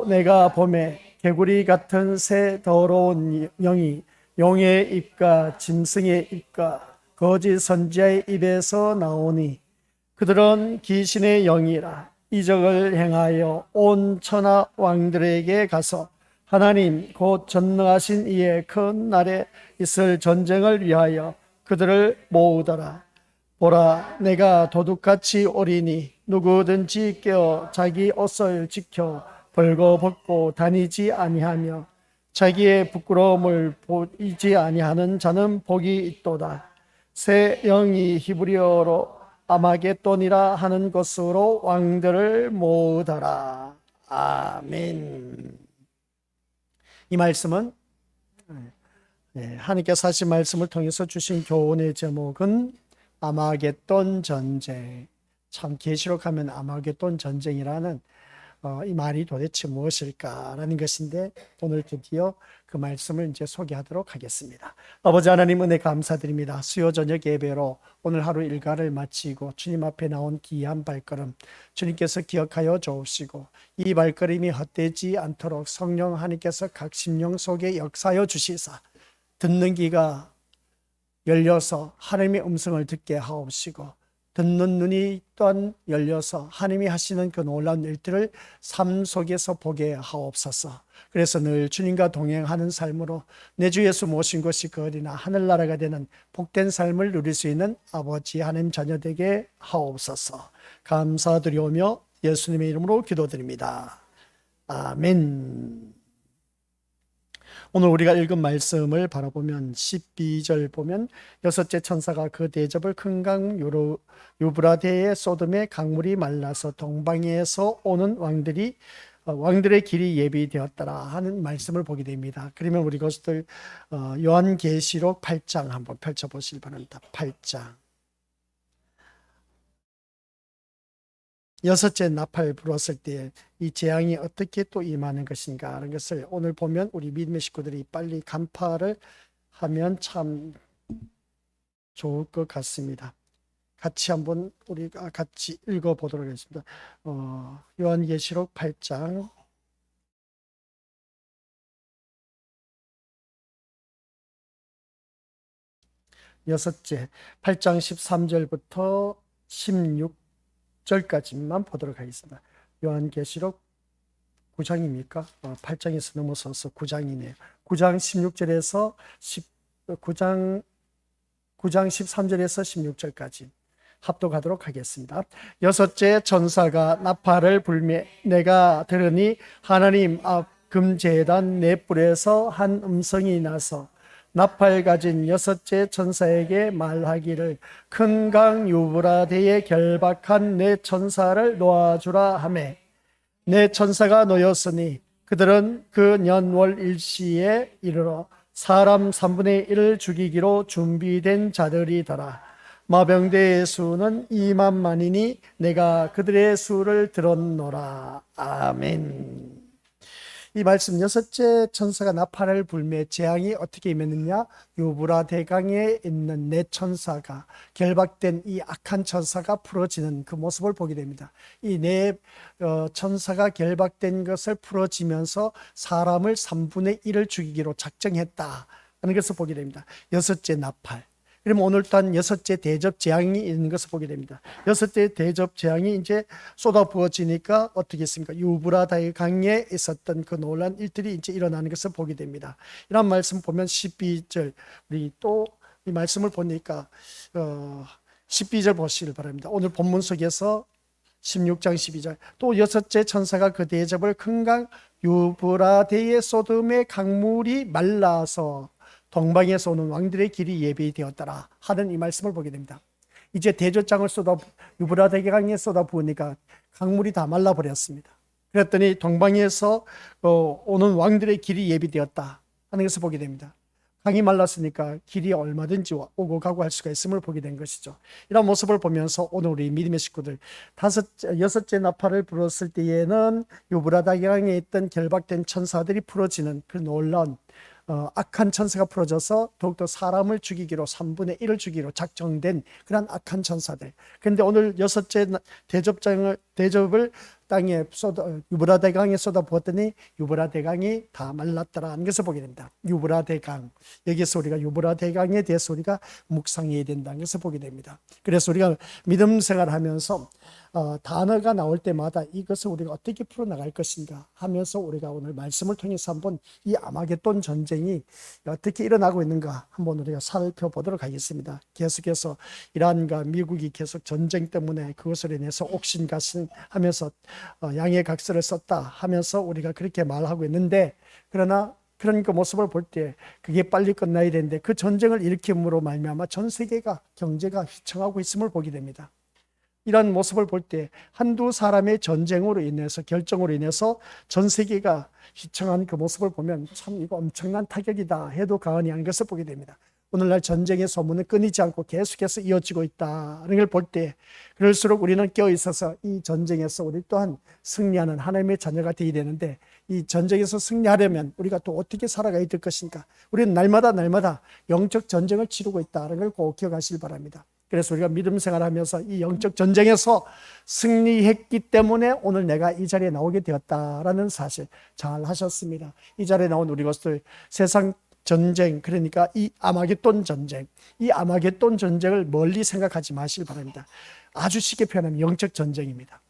또 내가 봄에 개구리 같은 새 더러운 영이 용의 입과 짐승의 입과 거짓 선지자의 입에서 나오니 그들은 귀신의 영이라 이적을 행하여 온 천하 왕들에게 가서 하나님 곧 전능하신 이의 큰 날에 있을 전쟁을 위하여 그들을 모으더라. 보라, 내가 도둑같이 오리니 누구든지 깨어 자기 옷을 지켜 벌거벗고 다니지 아니하며 자기의 부끄러움을 보이지 아니하는 자는 복이 있도다. 새 영이 히브리어로 아마겟돈이라 하는 것으로 왕들을 모으더라. 아멘. 이 말씀은 하나님께서 하신 말씀을 통해서 주신 교훈의 제목은 아마겟돈 전쟁. 참 계시록 하면 아마겟돈 전쟁이라는 이 말이 도대체 무엇일까라는 것인데 오늘 드디어 그 말씀을 이제 소개하도록 하겠습니다. 아버지 하나님 은혜 감사드립니다. 수요 저녁 예배로 오늘 하루 일과를 마치고 주님 앞에 나온 귀한 발걸음 주님께서 기억하여 주옵시고 이 발걸음이 헛되지 않도록 성령 하나님께서 각 심령 속에 역사하여 주시사 듣는 귀가 열려서 하나님의 음성을 듣게 하옵시고 듣는 눈이 또한 열려서 하나님이 하시는 그 놀라운 일들을 삶 속에서 보게 하옵소서. 그래서 늘 주님과 동행하는 삶으로 내 주 예수 모신 것이 거리나 하늘나라가 되는 복된 삶을 누릴 수 있는 아버지 하나님 자녀 되게 하옵소서. 감사드리오며 예수님의 이름으로 기도드립니다. 아멘. 오늘 우리가 읽은 말씀을 바라보면 12절 보면 여섯째 천사가 그 대접을 큰 강 유브라데의 소돔의 강물이 말라서 동방에서 오는 왕들의 길이 예비되었더라 하는 말씀을 보게 됩니다. 그러면 우리 것들 요한계시록 8장 한번 펼쳐보시기 바랍니다. 8장 여섯째 나팔 불었을 때 이 재앙이 어떻게 또 임하는 것인가 하는 것을 오늘 보면 우리 믿음의 식구들이 빨리 간파를 하면 참 좋을 것 같습니다. 같이 한번 우리가 같이 읽어보도록 하겠습니다. 요한계시록 8장 여섯째 8장 13절부터 16절까지만 보도록 하겠습니다. 요한계시록 9장입니까? 8장에서 넘어서서 9장이네요. 9장 16절에서 9장 13절에서 16절까지 합독하도록 하겠습니다. 여섯째 천사가 나팔을 불매 내가 들으니 하나님 앞 금제단 네 뿔에서 한 음성이 나서 나팔 가진 여섯째 천사에게 말하기를 큰 강 유브라데에 결박한 네 천사를 놓아주라 하매 네 천사가 놓였으니 그들은 그 년월 일시에 이르러 사람 3분의 1을 죽이기로 준비된 자들이더라. 마병대의 수는 2만만이니 내가 그들의 수를 들었노라. 아멘. 이 말씀 여섯째 천사가 나팔을 불매 재앙이 어떻게 임했느냐? 유브라 대강에 있는 네 천사가 결박된 이 악한 천사가 풀어지는 그 모습을 보게 됩니다. 이 네 천사가 결박된 것을 풀어지면서 사람을 3분의 1을 죽이기로 작정했다 하는 것을 보게 됩니다. 여섯째 나팔. 그러면 오늘 또한 여섯째 대접 재앙이 있는 것을 보게 됩니다. 여섯째 대접 재앙이 이제 쏟아 부어지니까 어떻게 했습니까? 유브라다의 강에 있었던 그 놀란 일들이 이제 일어나는 것을 보게 됩니다. 이런 말씀 보면 12절 우리 또 이 말씀을 보니까 12절 보시길 바랍니다. 오늘 본문 속에서 16장 12절 또 여섯째 천사가 그 대접을 큰 강 유브라데의 소돔의 강물이 말라서 동방에서 오는 왕들의 길이 예비되었더라 하는 이 말씀을 보게 됩니다. 이제 대저장을 유브라데 강에 쏟아 부으니까 강물이 다 말라버렸습니다. 그랬더니 동방에서 오는 왕들의 길이 예비되었다 하는 것을 보게 됩니다. 강이 말랐으니까 길이 얼마든지 오고 가고 할 수가 있음을 보게 된 것이죠. 이런 모습을 보면서 오늘 우리 믿음의 식구들 여섯째 나팔을 불었을 때에는 유브라데 강에 있던 결박된 천사들이 풀어지는 그 놀라운 악한 천사가 풀어져서 더욱더 사람을 죽이기로 3분의 1을 죽이기로 작정된 그런 악한 천사들. 그런데 오늘 여섯째 대접을 땅에 유브라 대강에 쏟아부었더니 유브라 대강이 다 말랐더라는 것을 보게 됩니다. 유브라 대강, 여기서 우리가 유브라 대강에 대해서 우리가 묵상해야 된다는 것을 보게 됩니다. 그래서 우리가 믿음 생활하면서 단어가 나올 때마다 이것을 우리가 어떻게 풀어나갈 것인가 하면서 우리가 오늘 말씀을 통해서 한번 이 아마겟돈 전쟁이 어떻게 일어나고 있는가 한번 우리가 살펴보도록 하겠습니다. 계속해서 이란과 미국이 계속 전쟁 때문에 그것을 인해서 옥신각신 하면서 양의 각서를 썼다 하면서 우리가 그렇게 말하고 있는데, 그러나 그런 그 모습을 볼 때 그게 빨리 끝나야 되는데 그 전쟁을 일으킴으로 말미암아 전 세계가 경제가 휘청하고 있음을 보게 됩니다. 이런 모습을 볼 때 한두 사람의 전쟁으로 인해서 결정으로 인해서 전 세계가 휘청한 그 모습을 보면 참 이거 엄청난 타격이다 해도 과언이 아닌 것을 보게 됩니다. 오늘날 전쟁의 소문은 끊이지 않고 계속해서 이어지고 있다는 걸 볼 때 그럴수록 우리는 깨어 있어서 이 전쟁에서 우리 또한 승리하는 하나님의 자녀가 되어야 되는데, 이 전쟁에서 승리하려면 우리가 또 어떻게 살아가야 될 것인가. 우리는 날마다 영적 전쟁을 치르고 있다는 걸 꼭 기억하시길 바랍니다. 그래서 우리가 믿음 생활하면서 이 영적 전쟁에서 승리했기 때문에 오늘 내가 이 자리에 나오게 되었다라는 사실 잘 하셨습니다. 이 자리에 나온 우리 것들 세상 전쟁, 그러니까 이 아마겟돈 전쟁, 이 아마겟돈 전쟁을 멀리 생각하지 마시길 바랍니다. 아주 쉽게 표현하면 영적 전쟁입니다.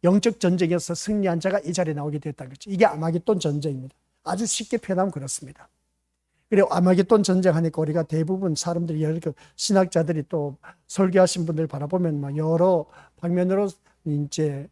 영적 전쟁에서 승리한 자가 이 자리에 나오게 되었다는 거죠. 이게 아마겟돈 전쟁입니다. 아주 쉽게 표현하면 그렇습니다. 그리고 아마겟돈 전쟁 하니까 우리가 대부분 사람들이, 여러 신학자들이 또 설교하신 분들 바라보면 막 여러 방면으로 이제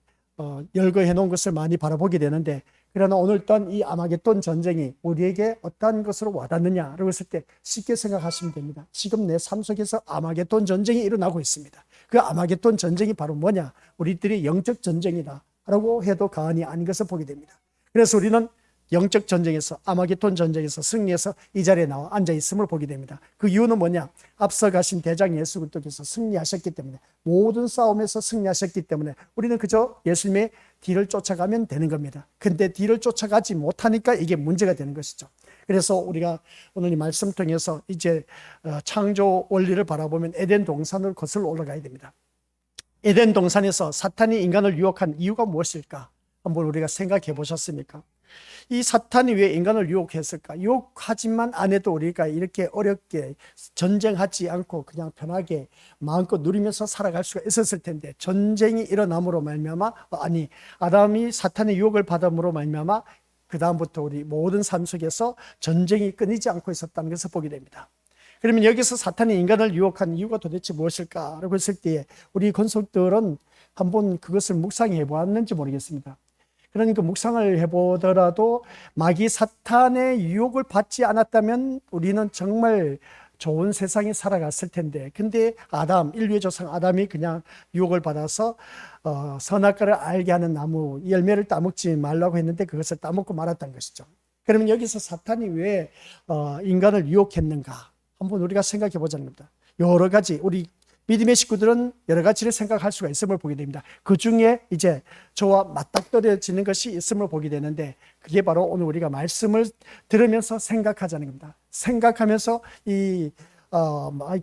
열거해 놓은 것을 많이 바라보게 되는데, 그러나 오늘 또한 이 아마겟돈 전쟁이 우리에게 어떠한 것으로 와닿느냐라고 했을 때 쉽게 생각하시면 됩니다. 지금 내 삶 속에서 아마겟돈 전쟁이 일어나고 있습니다. 그 아마겟돈 전쟁이 바로 뭐냐? 우리들이 영적 전쟁이다라고 해도 과언이 아닌 것을 보게 됩니다. 그래서 우리는 영적 전쟁에서, 아마겟돈 전쟁에서 승리해서 이 자리에 나와 앉아 있음을 보게 됩니다. 그 이유는 뭐냐? 앞서가신 대장 예수 그리스도께서 승리하셨기 때문에, 모든 싸움에서 승리하셨기 때문에 우리는 그저 예수님의 뒤를 쫓아가면 되는 겁니다. 근데 뒤를 쫓아가지 못하니까 이게 문제가 되는 것이죠. 그래서 우리가 오늘 이 말씀 통해서 이제 창조 원리를 바라보면 에덴 동산을 거슬러 올라가야 됩니다. 에덴 동산에서 사탄이 인간을 유혹한 이유가 무엇일까? 한번 우리가 생각해 보셨습니까? 이 사탄이 왜 인간을 유혹했을까? 유혹하지만 안 해도 우리가 이렇게 어렵게 전쟁하지 않고 그냥 편하게 마음껏 누리면서 살아갈 수가 있었을 텐데, 전쟁이 일어남으로 말미암아, 아담이 사탄의 유혹을 받음으로 말미암아 그 다음부터 우리 모든 삶 속에서 전쟁이 끊이지 않고 있었다는 것을 보게 됩니다. 그러면 여기서 사탄이 인간을 유혹한 이유가 도대체 무엇일까라고 했을 때에 우리 권속들은 한번 그것을 묵상해 보았는지 모르겠습니다. 그러니까 묵상을 해보더라도 마귀 사탄의 유혹을 받지 않았다면 우리는 정말 좋은 세상에 살아갔을 텐데, 근데 인류의 조상 아담이 그냥 유혹을 받아서 선악과를 알게 하는 나무 열매를 따먹지 말라고 했는데 그것을 따먹고 말았다는 것이죠. 그러면 여기서 사탄이 왜 인간을 유혹했는가 한번 우리가 생각해 보자는 겁니다. 여러 가지 우리 믿음의 식구들은 여러 가지를 생각할 수가 있음을 보게 됩니다. 그 중에 이제 저와 맞닥뜨려지는 것이 있음을 보게 되는데, 그게 바로 오늘 우리가 말씀을 들으면서 생각하자는 겁니다. 생각하면서 이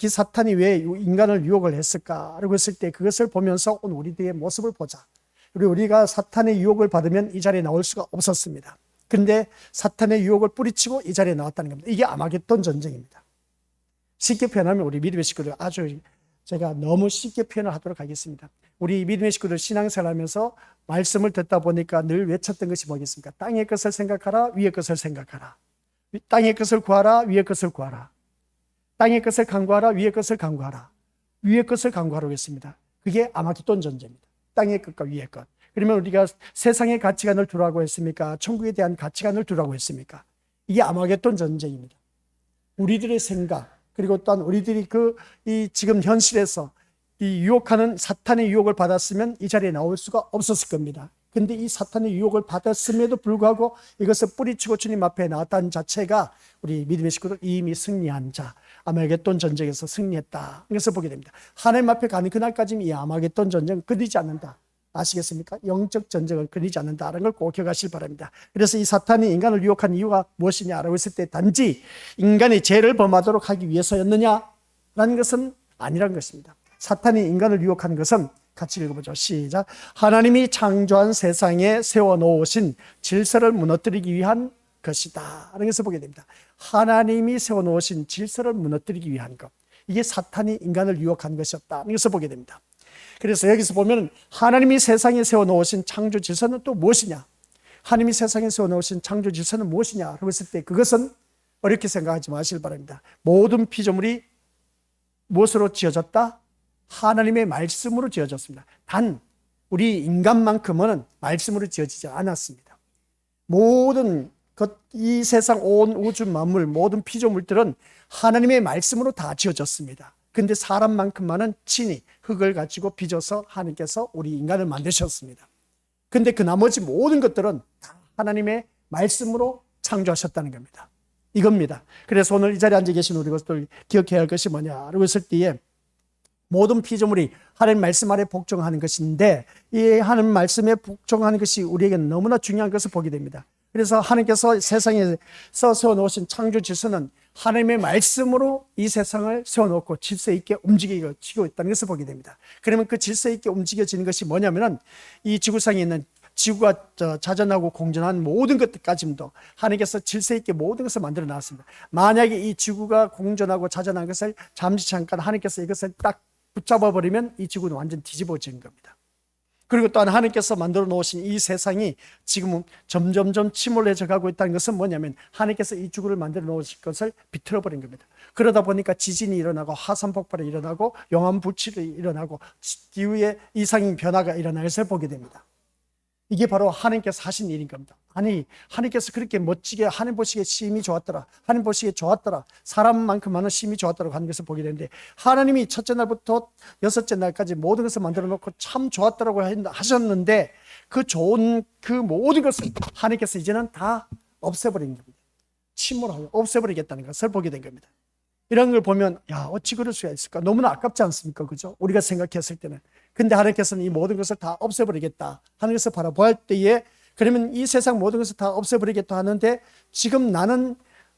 사탄이 왜 인간을 유혹을 했을까라고 했을 때 그것을 보면서 오늘 우리들의 모습을 보자. 그리고 우리가 사탄의 유혹을 받으면 이 자리에 나올 수가 없었습니다. 그런데 사탄의 유혹을 뿌리치고 이 자리에 나왔다는 겁니다. 이게 아마겟돈 전쟁입니다. 쉽게 표현하면 우리 믿음의 식구들, 아주 제가 너무 쉽게 표현을 하도록 하겠습니다. 우리 믿음의 식구들 신앙생활하면서 말씀을 듣다 보니까 늘 외쳤던 것이 뭐겠습니까? 땅의 것을 생각하라, 위의 것을 생각하라. 땅의 것을 구하라, 위의 것을 구하라. 땅의 것을 간구하라, 위의 것을 간구하라. 위의 것을 간구하라고 했습니다. 그게 아마겟돈 전쟁입니다. 땅의 것과 위의 것. 그러면 우리가 세상의 가치관을 두라고 했습니까? 천국에 대한 가치관을 두라고 했습니까? 이게 아마겟돈 전쟁입니다. 우리들의 생각, 그리고 또한 우리들이 이 지금 현실에서 이 유혹하는 사탄의 유혹을 받았으면 이 자리에 나올 수가 없었을 겁니다. 근데 이 사탄의 유혹을 받았음에도 불구하고 이것을 뿌리치고 주님 앞에 나왔다는 자체가 우리 믿음의 식구들 이미 승리한 자, 아마겟돈 전쟁에서 승리했다, 이것을 보게 됩니다. 하나님 앞에 가는 그날까지는 이 아마겟돈 전쟁은 끊이지 않는다. 아시겠습니까? 영적 전쟁은 끊이지 않는다는 걸 꼭 기억하시기 바랍니다. 그래서 이 사탄이 인간을 유혹한 이유가 무엇이냐라고 했을 때 단지 인간이 죄를 범하도록 하기 위해서였느냐라는 것은 아니라는 것입니다. 사탄이 인간을 유혹하는 것은 같이 읽어보죠. 시작. 하나님이 창조한 세상에 세워놓으신 질서를 무너뜨리기 위한 것이다. 그래서 보게 됩니다. 하나님이 세워놓으신 질서를 무너뜨리기 위한 것. 이게 사탄이 인간을 유혹한 것이었다. 그래서 보게 됩니다. 그래서 여기서 보면 하나님이 세상에 세워놓으신 창조 질서는 또 무엇이냐? 하나님이 세상에 세워놓으신 창조 질서는 무엇이냐? 라고 했을 때 그것은 어렵게 생각하지 마시길 바랍니다. 모든 피조물이 무엇으로 지어졌다? 하나님의 말씀으로 지어졌습니다. 단 우리 인간만큼은 말씀으로 지어지지 않았습니다. 모든 이 세상 온 우주 만물 모든 피조물들은 하나님의 말씀으로 다 지어졌습니다. 근데 사람만큼만은 친히 흙을 가지고 빚어서 하나님께서 우리 인간을 만드셨습니다. 근데 그 나머지 모든 것들은 다 하나님의 말씀으로 창조하셨다는 겁니다. 이겁니다. 그래서 오늘 이 자리에 앉아 계신 우리 것들 기억해야 할 것이 뭐냐라고 했을 때에 모든 피조물이 하나님 말씀 아래 복종하는 것인데 이 하나님 말씀에 복종하는 것이 우리에게는 너무나 중요한 것을 보게 됩니다. 그래서 하나님께서 세상에서 세워놓으신 창조 질서는 하나님의 말씀으로 이 세상을 세워놓고 질서 있게 움직이고 있다는 것을 보게 됩니다. 그러면 그 질서 있게 움직여지는 것이 뭐냐면은 이 지구상에 있는 지구가 자전하고 공전한 모든 것들까지도 하나님께서 질서 있게 모든 것을 만들어 놨습니다. 만약에 이 지구가 공전하고 자전한 것을 잠시 잠깐 하나님께서 이것을 딱 붙잡아 버리면 이 지구는 완전 뒤집어진 겁니다. 그리고 또한 하나님께서 만들어 놓으신 이 세상이 지금은 점점점 침몰해져 가고 있다는 것은 뭐냐면 하나님께서 이 지구를 만들어 놓으신 것을 비틀어 버린 겁니다. 그러다 보니까 지진이 일어나고 화산 폭발이 일어나고 용암 불출이 일어나고 기후의 이상인 변화가 일어나는 것을 보게 됩니다. 이게 바로 하나님께서 하신 일인 겁니다. 아니 하나님께서 그렇게 멋지게 하나님 보시기에 심히 좋았더라, 하나님 보시기에 좋았더라, 사람만큼만은 심히 좋았더라고 하는 것을 보게 되는데 하나님이 첫째 날부터 여섯째 날까지 모든 것을 만들어 놓고 참 좋았더라고 하셨는데 그 좋은 그 모든 것을 하나님께서 이제는 다 없애버린 겁니다. 침몰하고 없애버리겠다는 것을 보게 된 겁니다. 이런 걸 보면 야 어찌 그럴 수가 있을까? 너무나 아깝지 않습니까? 그죠? 우리가 생각했을 때는. 근데 하나님께서는 이 모든 것을 다 없애버리겠다 하는 것을 바라보할 때에 그러면 이 세상 모든 것을 다 없애버리겠다 하는데 지금 나는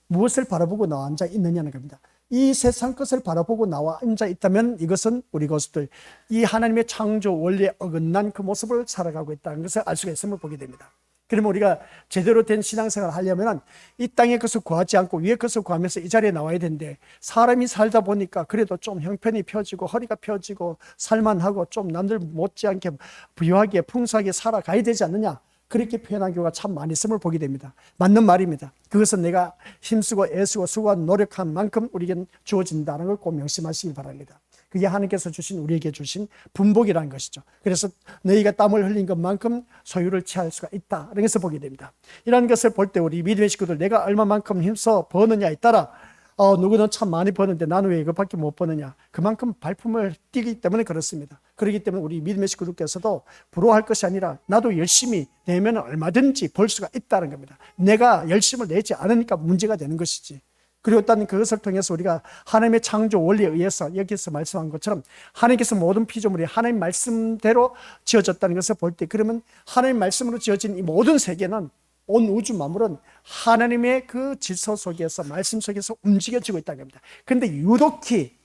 무엇을 바라보고 나와 앉아 있느냐는 겁니다. 이 세상 것을 바라보고 나와 앉아 있다면 이것은 우리 것들 이 하나님의 창조 원리에 어긋난 그 모습을 살아가고 있다는 것을 알 수가 있음을 보게 됩니다. 그러면 우리가 제대로 된 신앙생활을 하려면 이 땅의 것을 구하지 않고 위의 것을 구하면서 이 자리에 나와야 되는데 사람이 살다 보니까 그래도 좀 형편이 펴지고 허리가 펴지고 살만하고 좀 남들 못지않게 부유하게 풍성하게 살아가야 되지 않느냐 그렇게 표현한 경우가 참 많이 있음을 보게 됩니다. 맞는 말입니다. 그것은 내가 힘쓰고 애쓰고 수고한 노력한 만큼 우리에겐 주어진다는 걸 꼭 명심하시기 바랍니다. 그게 하나님께서 주신 우리에게 주신 분복이라는 것이죠. 그래서 너희가 땀을 흘린 것만큼 소유를 취할 수가 있다. 그래서 보게 됩니다. 이런 것을 볼 때 우리 믿음의 식구들 내가 얼마만큼 힘써 버느냐에 따라 누구는 참 많이 버는데 나는 왜 이것밖에 못 버느냐. 그만큼 발품을 띄기 때문에 그렇습니다. 그렇기 때문에 우리 믿음의 식구들께서도 부러워할 것이 아니라 나도 열심히 내면 얼마든지 벌 수가 있다는 겁니다. 내가 열심을 내지 않으니까 문제가 되는 것이지. 그리고 또 그것을 통해서 우리가 하나님의 창조 원리에 의해서 여기서 말씀한 것처럼 하나님께서 모든 피조물이 하나님 말씀대로 지어졌다는 것을 볼 때 그러면 하나님 말씀으로 지어진 이 모든 세계는 온 우주 만물은 하나님의 그 질서 속에서 말씀 속에서 움직여지고 있다는 겁니다. 그런데 유독히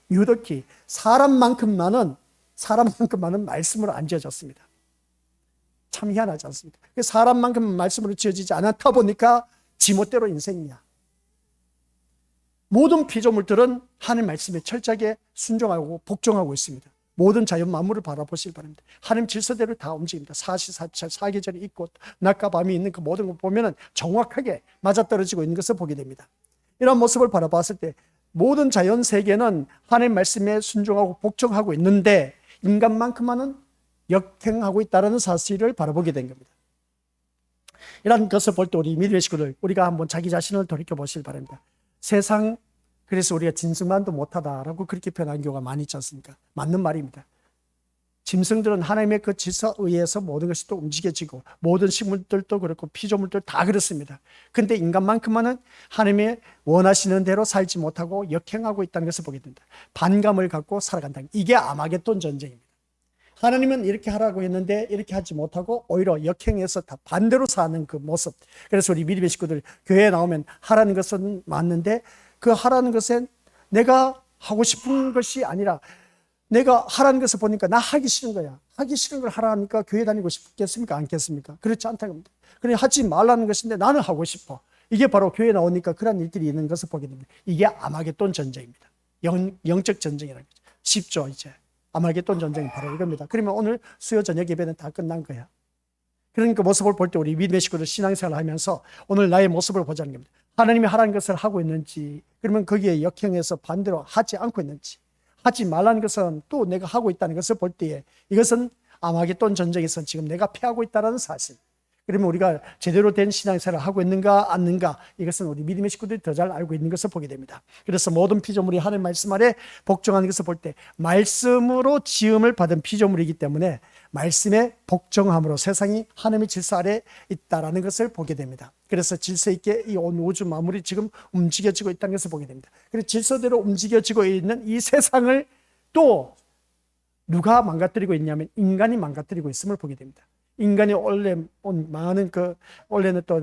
사람만큼만은 말씀으로 안 지어졌습니다. 참 희한하지 않습니까? 사람만큼 말씀으로 지어지지 않았다 보니까 지멋대로 인생이냐. 모든 피조물들은 하나님 말씀에 철저하게 순종하고 복종하고 있습니다. 모든 자연 만물을 바라보시기 바랍니다. 하나님 질서대로 다 움직입니다. 사시사철 사계절이 있고 낮과 밤이 있는 그 모든 걸 보면은 정확하게 맞아떨어지고 있는 것을 보게 됩니다. 이런 모습을 바라봤을 때 모든 자연 세계는 하나님 말씀에 순종하고 복종하고 있는데 인간만큼만은 역행하고 있다는 사실을 바라보게 된 겁니다. 이런 것을 볼 때 우리 믿음의 식구들 우리가 한번 자기 자신을 돌이켜보시기 바랍니다. 세상 그래서 우리가 짐승만도 못하다라고 그렇게 표현한 경우가 많이 있지 않습니까? 맞는 말입니다. 짐승들은 하나님의 그 질서에 의해서 모든 것이 또 움직여지고 모든 식물들도 그렇고 피조물들 다 그렇습니다. 그런데 인간만큼만은 하나님의 원하시는 대로 살지 못하고 역행하고 있다는 것을 보게 된다. 반감을 갖고 살아간다. 이게 아마겟돈 전쟁입니다. 하나님은 이렇게 하라고 했는데 이렇게 하지 못하고 오히려 역행해서 다 반대로 사는 그 모습. 그래서 우리 믿음의 식구들 교회에 나오면 하라는 것은 맞는데 그 하라는 것은 내가 하고 싶은 것이 아니라 내가 하라는 것을 보니까 나 하기 싫은 거야. 하기 싫은 걸 하라니까 교회 다니고 싶겠습니까? 않겠습니까? 그렇지 않다는 겁니다. 그래 하지 말라는 것인데 나는 하고 싶어. 이게 바로 교회 나오니까 그런 일들이 있는 것을 보게 됩니다. 이게 아마겟돈 전쟁입니다. 영적 전쟁이라는 거죠. 쉽죠, 이제. 아마겟돈 전쟁이 바로 이겁니다. 그러면 오늘 수요 저녁 예배는 다 끝난 거야. 그러니까 모습을 볼 때 우리 믿음의 식구들 신앙생활을 하면서 오늘 나의 모습을 보자는 겁니다. 하나님이 하라는 것을 하고 있는지, 그러면 거기에 역행해서 반대로 하지 않고 있는지, 하지 말라는 것은 또 내가 하고 있다는 것을 볼 때에 이것은 아마겟돈 전쟁에서 지금 내가 패하고 있다는 사실. 그러면 우리가 제대로 된 신앙생활을 하고 있는가 않는가, 이것은 우리 믿음의 식구들이 더 잘 알고 있는 것을 보게 됩니다. 그래서 모든 피조물이 하나님 말씀 아래 복종하는 것을 볼 때 말씀으로 지음을 받은 피조물이기 때문에 말씀에 복종함으로 세상이 하나님의 질서 아래 있다라는 것을 보게 됩니다. 그래서 질서 있게 이 온 우주 만물이 지금 움직여지고 있다는 것을 보게 됩니다. 그래서 질서대로 움직여지고 있는 이 세상을 또 누가 망가뜨리고 있냐면 인간이 망가뜨리고 있음을 보게 됩니다. 인간이 원래 많은 원래는 또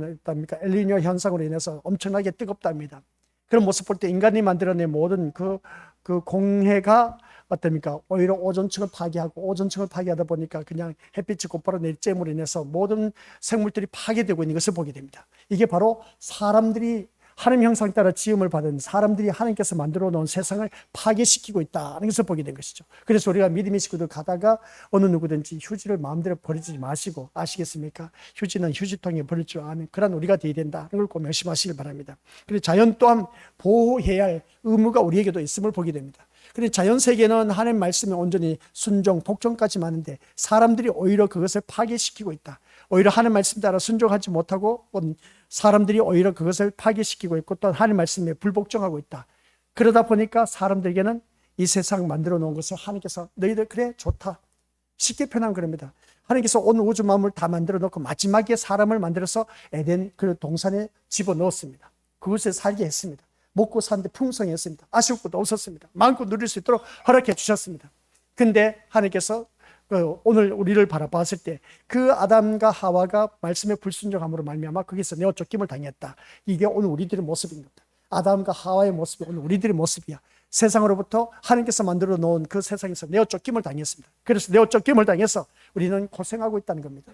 엘니뇨 현상으로 인해서 엄청나게 뜨겁답니다. 그런 모습 볼 때 인간이 만들어낸 모든 그 공해가 어떻습니까? 오히려 오존층을 파괴하고 오존층을 파괴하다 보니까 그냥 햇빛이 곧바로 내리쬐므로 인해서 모든 생물들이 파괴되고 있는 것을 보게 됩니다. 이게 바로 사람들이 하나님 형상 따라 지음을 받은 사람들이 하나님께서 만들어 놓은 세상을 파괴시키고 있다는 것을 보게 된 것이죠. 그래서 우리가 믿음의 식구들 가다가 어느 누구든지 휴지를 마음대로 버리지 마시고, 아시겠습니까? 휴지는 휴지통에 버릴 줄 아는 그런 우리가 되어야 된다는 걸 꼭 명심하시길 바랍니다. 그리고 자연 또한 보호해야 할 의무가 우리에게도 있음을 보게 됩니다. 그래서 자연 세계는 하나님 말씀에 온전히 순종, 복종까지 많은데 사람들이 오히려 그것을 파괴시키고 있다. 오히려 하나님 말씀 따라 순종하지 못하고 사람들이 오히려 그것을 파괴시키고 있고 또 하나님 말씀에 불복종하고 있다. 그러다 보니까 사람들에게는 이 세상 만들어 놓은 것을 하나님께서 너희들 그래 좋다. 쉽게 표현하면 그럽니다. 하나님께서 온 우주 만물을 다 만들어 놓고 마지막에 사람을 만들어서 에덴 그 동산에 집어넣었습니다. 그곳에 살게 했습니다. 먹고 사는데 풍성했습니다. 아쉬울 것도 없었습니다. 마음껏 누릴 수 있도록 허락해 주셨습니다. 근데 하나님께서 오늘 우리를 바라봤을 때 그 아담과 하와가 말씀에 불순종함으로 말미암아 거기서 내어 쫓김을 당했다. 이게 오늘 우리들의 모습인 겁니다. 아담과 하와의 모습이 오늘 우리들의 모습이야. 세상으로부터 하나님께서 만들어 놓은 그 세상에서 내어 쫓김을 당했습니다. 그래서 내어 쫓김을 당해서 우리는 고생하고 있다는 겁니다.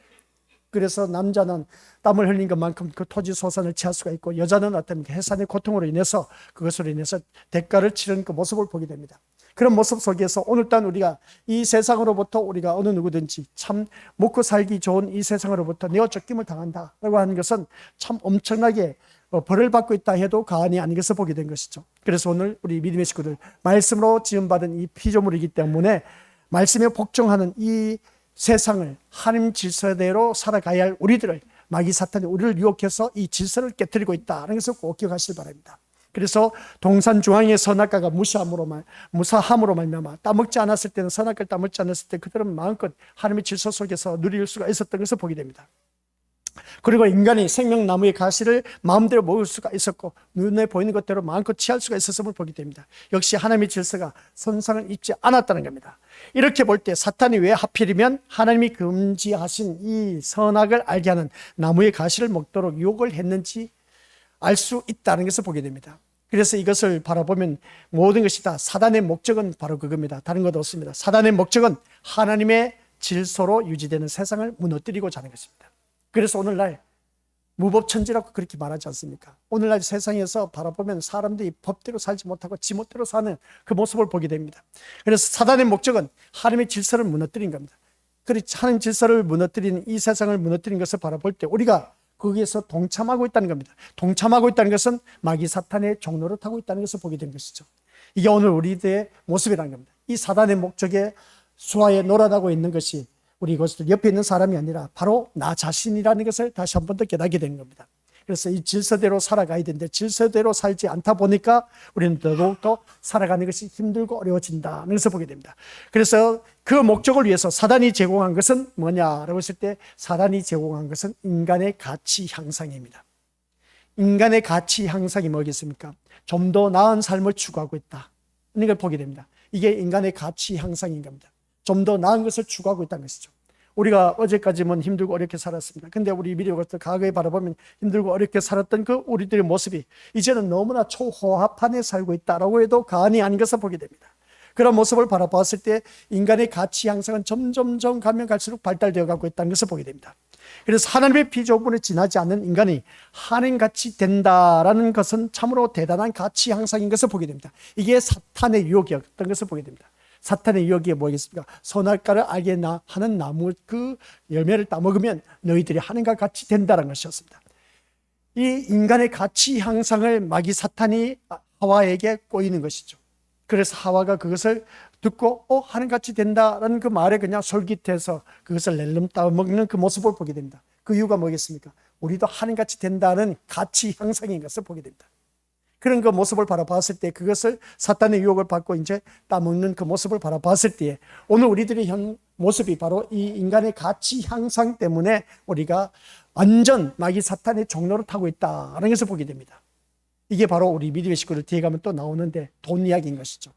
그래서 남자는 땀을 흘린 것만큼 그 토지 소산을 취할 수가 있고 여자는 어떤 해산의 고통으로 인해서 그것으로 인해서 대가를 치르는 그 모습을 보게 됩니다. 그런 모습 속에서 오늘 단 우리가 이 세상으로부터 우리가 어느 누구든지 참 먹고 살기 좋은 이 세상으로부터 내어 쫓김을 당한다라고 하는 것은 참 엄청나게 벌을 받고 있다 해도 과언이 아닌 것을 보게 된 것이죠. 그래서 오늘 우리 믿음의 식구들 말씀으로 지음받은 이 피조물이기 때문에 말씀에 복종하는 이 세상을 하나님 질서대로 살아가야 할 우리들을 마귀 사탄이 우리를 유혹해서 이 질서를 깨뜨리고 있다는 것을 꼭 기억하시기 바랍니다. 그래서 동산 중앙의 선악과가 무사함으로 말미암아 따먹지 않았을 때는 선악과를 따먹지 않았을 때 그들은 마음껏 하나님의 질서 속에서 누릴 수가 있었던 것을 보게 됩니다. 그리고 인간이 생명나무의 가시를 마음대로 먹을 수가 있었고 눈에 보이는 것대로 마음껏 취할 수가 있었음을 보게 됩니다. 역시 하나님의 질서가 손상을 입지 않았다는 겁니다. 이렇게 볼 때 사탄이 왜 하필이면 하나님이 금지하신 이 선악을 알게 하는 나무의 가시를 먹도록 유혹을 했는지 알 수 있다는 것을 보게 됩니다. 그래서 이것을 바라보면 모든 것이 다 사단의 목적은 바로 그겁니다. 다른 것 없습니다. 사단의 목적은 하나님의 질서로 유지되는 세상을 무너뜨리고자 하는 것입니다. 그래서 오늘날 무법천지라고 그렇게 말하지 않습니까? 오늘날 세상에서 바라보면 사람들이 법대로 살지 못하고 지멋대로 사는 그 모습을 보게 됩니다. 그래서 사단의 목적은 하나님의 질서를 무너뜨린 겁니다. 그래서 하나님 질서를 무너뜨린 이 세상을 무너뜨린 것을 바라볼 때 우리가 거기에서 동참하고 있다는 겁니다. 동참하고 있다는 것은 마귀 사탄의 종로를 타고 있다는 것을 보게 된 것이죠. 이게 오늘 우리들의 모습이라는 겁니다. 이 사단의 목적에 수하에 놀아나고 있는 것이 우리 이것을 옆에 있는 사람이 아니라 바로 나 자신이라는 것을 다시 한 번 더 깨닫게 되는 겁니다. 그래서 이 질서대로 살아가야 되는데 질서대로 살지 않다 보니까 우리는 더욱더 살아가는 것이 힘들고 어려워진다는 것을 보게 됩니다. 그래서 그 목적을 위해서 사단이 제공한 것은 뭐냐라고 했을 때 사단이 제공한 것은 인간의 가치 향상입니다. 인간의 가치 향상이 뭐겠습니까? 좀 더 나은 삶을 추구하고 있다. 이걸 보게 됩니다. 이게 인간의 가치 향상인 겁니다. 좀 더 나은 것을 추구하고 있다는 것이죠. 우리가 어제까지는 힘들고 어렵게 살았습니다. 근데 우리 미래가 과거에 바라보면 힘들고 어렵게 살았던 그 우리들의 모습이 이제는 너무나 초호합 안에 살고 있다라고 해도 과언이 아닌 것을 보게 됩니다. 그런 모습을 바라봤을 때 인간의 가치 향상은 점점점 가면 갈수록 발달되어 가고 있다는 것을 보게 됩니다. 그래서 하나님의 피조물에 지나지 않는 인간이 하나님같이 된다라는 것은 참으로 대단한 가치 향상인 것을 보게 됩니다. 이게 사탄의 유혹이었던 것을 보게 됩니다. 사탄의 유혹이 뭐겠습니까? 선악과를 알게 하는 나무 그 열매를 따먹으면 너희들이 하나님과 같이 된다는 것이었습니다. 이 인간의 가치 향상을 마귀 사탄이 하와에게 꼬이는 것이죠. 그래서 하와가 그것을 듣고 하나님같이 된다라는 그 말에 그냥 솔깃해서 그것을 낼름 따먹는 그 모습을 보게 됩니다. 그 이유가 뭐겠습니까? 우리도 하나님같이 된다는 가치 향상인 것을 보게 됩니다. 그런 그 모습을 바라봤을 때 그것을 사탄의 유혹을 받고 이제 따먹는 그 모습을 바라봤을 때 오늘 우리들의 현 모습이 바로 이 인간의 가치 향상 때문에 우리가 완전 마귀 사탄의 종로를 타고 있다는 것을 보게 됩니다. 이게 바로 우리 믿음의 식구들 뒤에 가면 또 나오는데 돈 이야기인 것이죠.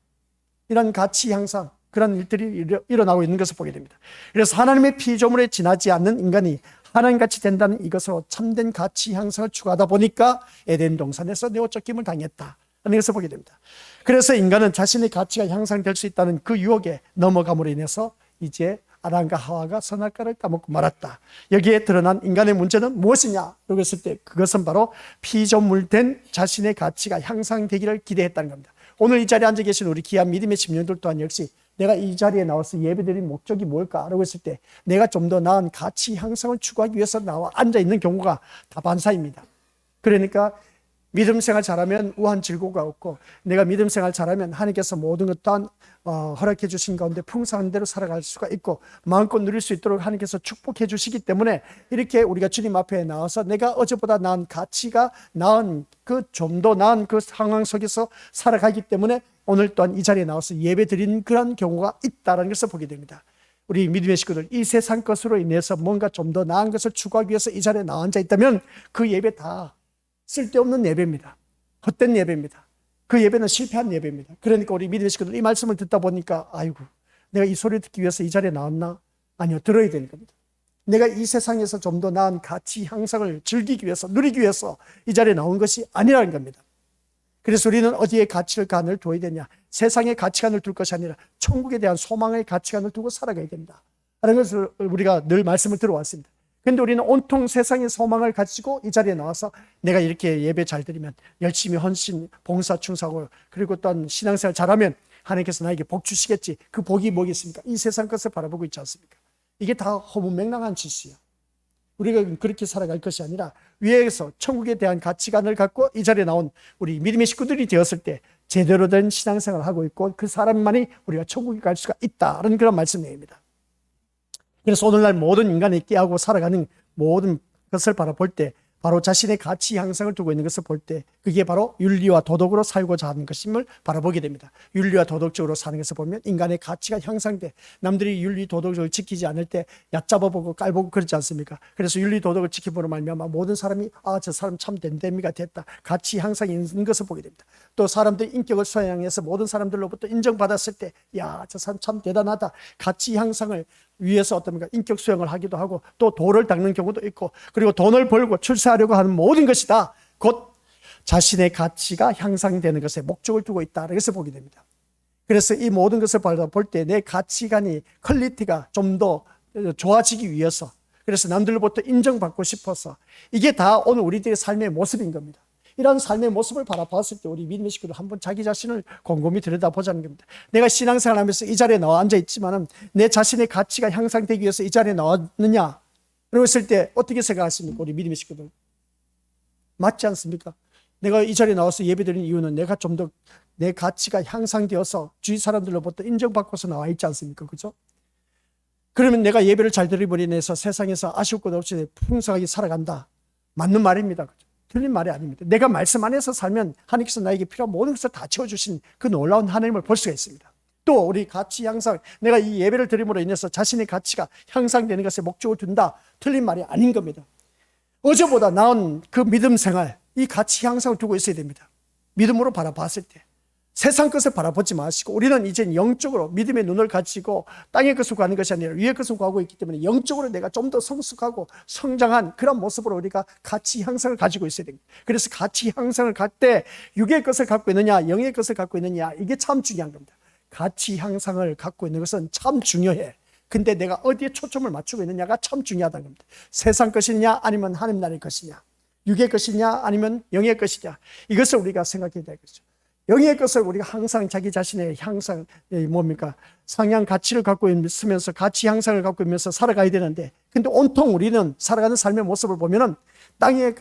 이런 가치 향상, 그런 일들이 일어나고 있는 것을 보게 됩니다. 그래서 하나님의 피조물에 지나지 않는 인간이 하나님같이 된다는 이것으로 참된 가치 향상을 추구하다 보니까 에덴 동산에서 내어 쫓김을 당했다는 것을 보게 됩니다. 그래서 인간은 자신의 가치가 향상될 수 있다는 그 유혹에 넘어감으로 인해서 이제 아담과 하와가 선악과를 따먹고 말았다. 여기에 드러난 인간의 문제는 무엇이냐? 라고 했을 때 그것은 바로 피조물된 자신의 가치가 향상되기를 기대했다는 겁니다. 오늘 이 자리에 앉아 계신 우리 귀한 믿음의 심령들 또한 역시 내가 이 자리에 나와서 예배드린 목적이 뭘까? 라고 했을 때 내가 좀 더 나은 가치 향상을 추구하기 위해서 나와 앉아 있는 경우가 다반사입니다. 그러니까 믿음 생활 잘하면 우한 즐거움가 없고 내가 믿음 생활 잘하면 하나님께서 모든 것 또한 허락해 주신 가운데 풍성한 대로 살아갈 수가 있고 마음껏 누릴 수 있도록 하나님께서 축복해 주시기 때문에 이렇게 우리가 주님 앞에 나와서 내가 어제보다 나은 가치가 나은 그 좀 더 나은 그 상황 속에서 살아가기 때문에 오늘 또한 이 자리에 나와서 예배 드리는 그런 경우가 있다는 것을 보게 됩니다. 우리 믿음의 식구들 이 세상 것으로 인해서 뭔가 좀 더 나은 것을 추구하기 위해서 이 자리에 나와 앉아 있다면 그 예배 다 쓸데없는 예배입니다. 헛된 예배입니다. 그 예배는 실패한 예배입니다. 그러니까 우리 믿음의 식구들 이 말씀을 듣다 보니까 아이고 내가 이 소리를 듣기 위해서 이 자리에 나왔나? 아니요, 들어야 되는 겁니다. 내가 이 세상에서 좀 더 나은 가치 향상을 즐기기 위해서 누리기 위해서 이 자리에 나온 것이 아니라는 겁니다. 그래서 우리는 어디에 가치관을 둬야 되냐? 세상의 가치관을 둘 것이 아니라 천국에 대한 소망의 가치관을 두고 살아가야 된다 하는 것을 우리가 늘 말씀을 들어왔습니다. 그런데 우리는 온통 세상의 소망을 가지고 이 자리에 나와서 내가 이렇게 예배 잘 드리면 열심히 헌신, 봉사, 충성하고 그리고 또한 신앙생활 잘하면 하나님께서 나에게 복 주시겠지. 그 복이 뭐겠습니까? 이 세상 것을 바라보고 있지 않습니까? 이게 다 허무맹랑한 짓이야. 우리가 그렇게 살아갈 것이 아니라 위에서 천국에 대한 가치관을 갖고 이 자리에 나온 우리 믿음의 식구들이 되었을 때 제대로 된 신앙생활을 하고 있고 그 사람만이 우리가 천국에 갈 수가 있다는 그런 말씀입니다. 그래서 오늘날 모든 인간이 깨하고 살아가는 모든 것을 바라볼 때 바로 자신의 가치 향상을 두고 있는 것을 볼 때 그게 바로 윤리와 도덕으로 살고자 하는 것임을 바라보게 됩니다. 윤리와 도덕적으로 사는 것을 보면 인간의 가치가 향상돼 남들이 윤리 도덕을 지키지 않을 때 얕잡아보고 깔보고 그렇지 않습니까? 그래서 윤리 도덕을 지키므로 말미암아 모든 사람이 저 사람 참 됨됨이가 됐다. 가치 향상이 있는 것을 보게 됩니다. 또 사람들이 인격을 소양해서 모든 사람들로부터 인정받았을 때 저 사람 참 대단하다. 가치 향상을 위해서 어떻습니까? 인격 수양을 하기도 하고 또 돌을 닦는 경우도 있고 그리고 돈을 벌고 출세하려고 하는 모든 것이 다 곧 자신의 가치가 향상되는 것에 목적을 두고 있다는 것을 보게 됩니다. 그래서 이 모든 것을 볼 때 내 가치관이 퀄리티가 좀 더 좋아지기 위해서 그래서 남들로부터 인정받고 싶어서 이게 다 오늘 우리들의 삶의 모습인 겁니다. 이런 삶의 모습을 바라봤을 때 우리 믿음의 식구들 한번 자기 자신을 곰곰이 들여다보자는 겁니다. 내가 신앙생활 하면서 이 자리에 나와 앉아 있지만은 내 자신의 가치가 향상되기 위해서 이 자리에 나왔느냐? 그랬을 때 어떻게 생각하십니까? 우리 믿음의 식구들. 맞지 않습니까? 내가 이 자리에 나와서 예배드리는 이유는 내가 좀 더 내 가치가 향상되어서 주위 사람들로부터 인정받고서 나와 있지 않습니까? 그죠? 그러면 내가 예배를 잘 드리므로 인해서 세상에서 아쉬울 것 없이 풍성하게 살아간다. 맞는 말입니다. 그죠? 틀린 말이 아닙니다. 내가 말씀 안에서 살면 하나님께서 나에게 필요한 모든 것을 다 채워주신 그 놀라운 하나님을 볼 수가 있습니다. 또 우리 가치 향상, 내가 이 예배를 드림으로 인해서 자신의 가치가 향상되는 것에 목적을 둔다. 틀린 말이 아닌 겁니다. 어제보다 나은 그 믿음 생활, 이 가치 향상을 두고 있어야 됩니다. 믿음으로 바라봤을 때 세상 것을 바라보지 마시고 우리는 이제 영적으로 믿음의 눈을 가지고 땅의 것을 구하는 것이 아니라 위의 것을 구하고 있기 때문에 영적으로 내가 좀 더 성숙하고 성장한 그런 모습으로 우리가 가치 향상을 가지고 있어야 됩니다. 그래서 가치 향상을 갈 때 육의 것을 갖고 있느냐 영의 것을 갖고 있느냐 이게 참 중요한 겁니다. 가치 향상을 갖고 있는 것은 참 중요해. 근데 내가 어디에 초점을 맞추고 있느냐가 참 중요하다는 겁니다. 세상 것이냐 아니면 하나님 나라의 것이냐, 육의 것이냐 아니면 영의 것이냐, 이것을 우리가 생각해야 되겠죠. 영의 것을 우리가 항상 자기 자신의 향상, 상향 가치를 갖고 있으면서 가치 향상을 갖고 있으면서 살아가야 되는데, 근데 온통 우리는 살아가는 삶의 모습을 보면은 땅의